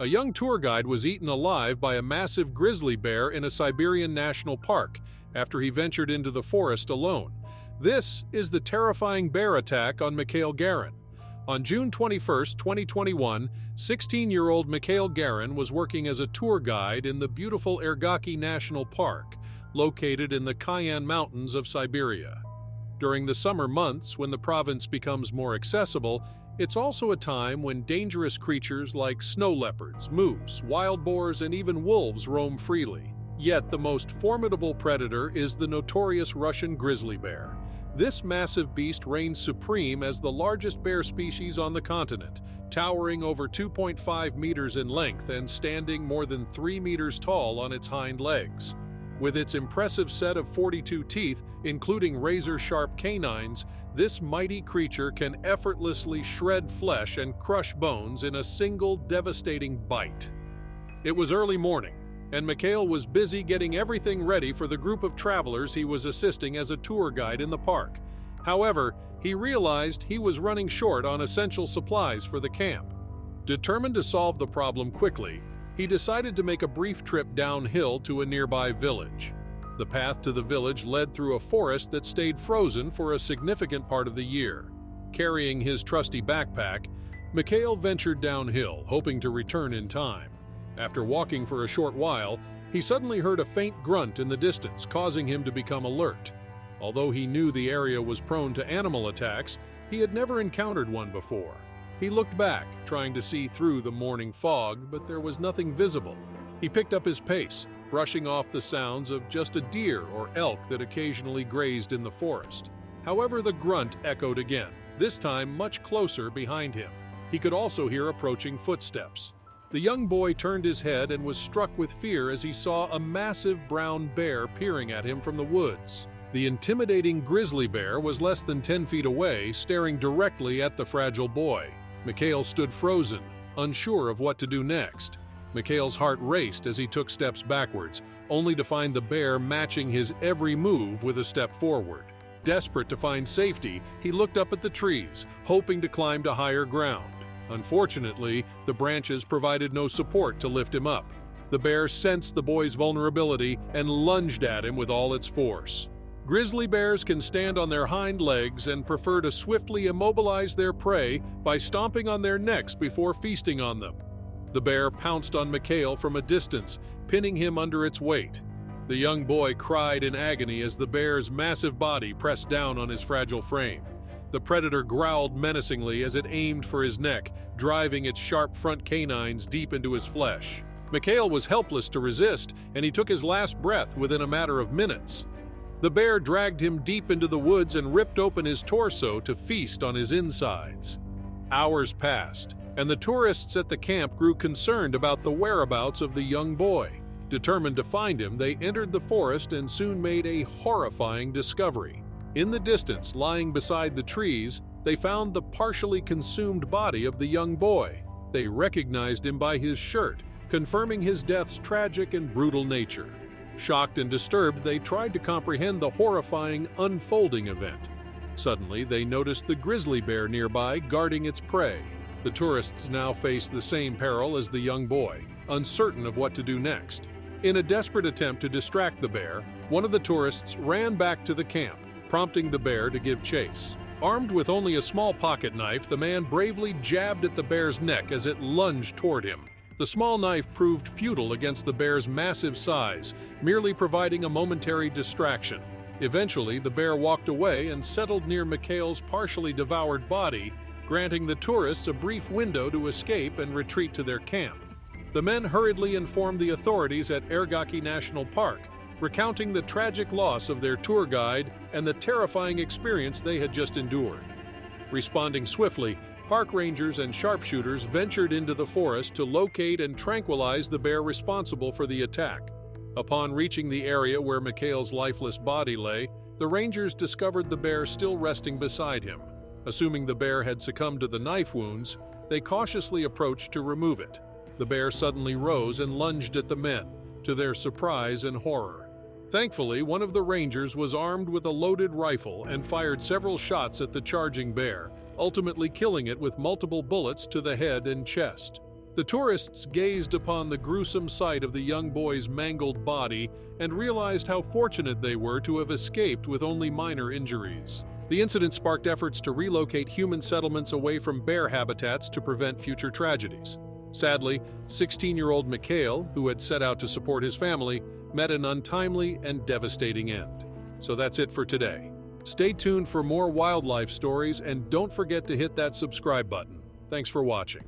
A young tour guide was eaten alive by a massive grizzly bear in a Siberian national park after he ventured into the forest alone. This is the terrifying bear attack on Mikhail. On June 21, 2021, 16-year-old Mikhail was working as a tour guide in the beautiful Ergaki National Park, located in the Cayenne Mountains of Siberia. During the summer months, when the province becomes more accessible, it's also a time when dangerous creatures like snow leopards, moose, wild boars, and even wolves roam freely. Yet the most formidable predator is the notorious Russian grizzly bear. This massive beast reigns supreme as the largest bear species on the continent, towering over 2.5 meters in length and standing more than 3 meters tall on its hind legs. With its impressive set of 42 teeth, including razor-sharp canines, this mighty creature can effortlessly shred flesh and crush bones in a single devastating bite. It was early morning, and Mikhail was busy getting everything ready for the group of travelers he was assisting as a tour guide in the park. However, he realized he was running short on essential supplies for the camp. Determined to solve the problem quickly, he decided to make a brief trip downhill to a nearby village. The path to the village led through a forest that stayed frozen for a significant part of the year. Carrying his trusty backpack, Mikhail ventured downhill, hoping to return in time. After walking for a short while, he suddenly heard a faint grunt in the distance, causing him to become alert. Although he knew the area was prone to animal attacks, he had never encountered one before. He looked back, trying to see through the morning fog, but there was nothing visible. He picked up his pace, brushing off the sounds of just a deer or elk that occasionally grazed in the forest. However, the grunt echoed again, this time much closer behind him. He could also hear approaching footsteps. The young boy turned his head and was struck with fear as he saw a massive brown bear peering at him from the woods. The intimidating grizzly bear was less than 10 feet away, staring directly at the fragile boy. Mikhail stood frozen, unsure of what to do next. Mikhail's heart raced as he took steps backwards, only to find the bear matching his every move with a step forward. Desperate to find safety, he looked up at the trees, hoping to climb to higher ground. Unfortunately, the branches provided no support to lift him up. The bear sensed the boy's vulnerability and lunged at him with all its force. Grizzly bears can stand on their hind legs and prefer to swiftly immobilize their prey by stomping on their necks before feasting on them. The bear pounced on Mikhail from a distance, pinning him under its weight. The young boy cried in agony as the bear's massive body pressed down on his fragile frame. The predator growled menacingly as it aimed for his neck, driving its sharp front canines deep into his flesh. Mikhail was helpless to resist, and he took his last breath within a matter of minutes. The bear dragged him deep into the woods and ripped open his torso to feast on his insides. Hours passed, and the tourists at the camp grew concerned about the whereabouts of the young boy. Determined to find him, they entered the forest and soon made a horrifying discovery. In the distance, lying beside the trees, they found the partially consumed body of the young boy. They recognized him by his shirt, confirming his death's tragic and brutal nature. Shocked and disturbed, they tried to comprehend the horrifying, unfolding event. Suddenly, they noticed the grizzly bear nearby, guarding its prey. The tourists now faced the same peril as the young boy, uncertain of what to do next. In a desperate attempt to distract the bear, one of the tourists ran back to the camp, prompting the bear to give chase. Armed with only a small pocket knife, the man bravely jabbed at the bear's neck as it lunged toward him. The small knife proved futile against the bear's massive size, merely providing a momentary distraction. Eventually, the bear walked away and settled near Mikhail's partially devoured body, granting the tourists a brief window to escape and retreat to their camp. The men hurriedly informed the authorities at Ergaki National Park, recounting the tragic loss of their tour guide and the terrifying experience they had just endured. Responding swiftly, park rangers and sharpshooters ventured into the forest to locate and tranquilize the bear responsible for the attack. Upon reaching the area where Mikhail's lifeless body lay, the rangers discovered the bear still resting beside him. Assuming the bear had succumbed to the knife wounds, they cautiously approached to remove it. The bear suddenly rose and lunged at the men, to their surprise and horror. Thankfully, one of the rangers was armed with a loaded rifle and fired several shots at the charging bear, ultimately killing it with multiple bullets to the head and chest. The tourists gazed upon the gruesome sight of the young boy's mangled body and realized how fortunate they were to have escaped with only minor injuries. The incident sparked efforts to relocate human settlements away from bear habitats to prevent future tragedies. Sadly, 16-year-old Mikhail, who had set out to support his family, met an untimely and devastating end. So that's it for today. Stay tuned for more wildlife stories and don't forget to hit that subscribe button. Thanks for watching.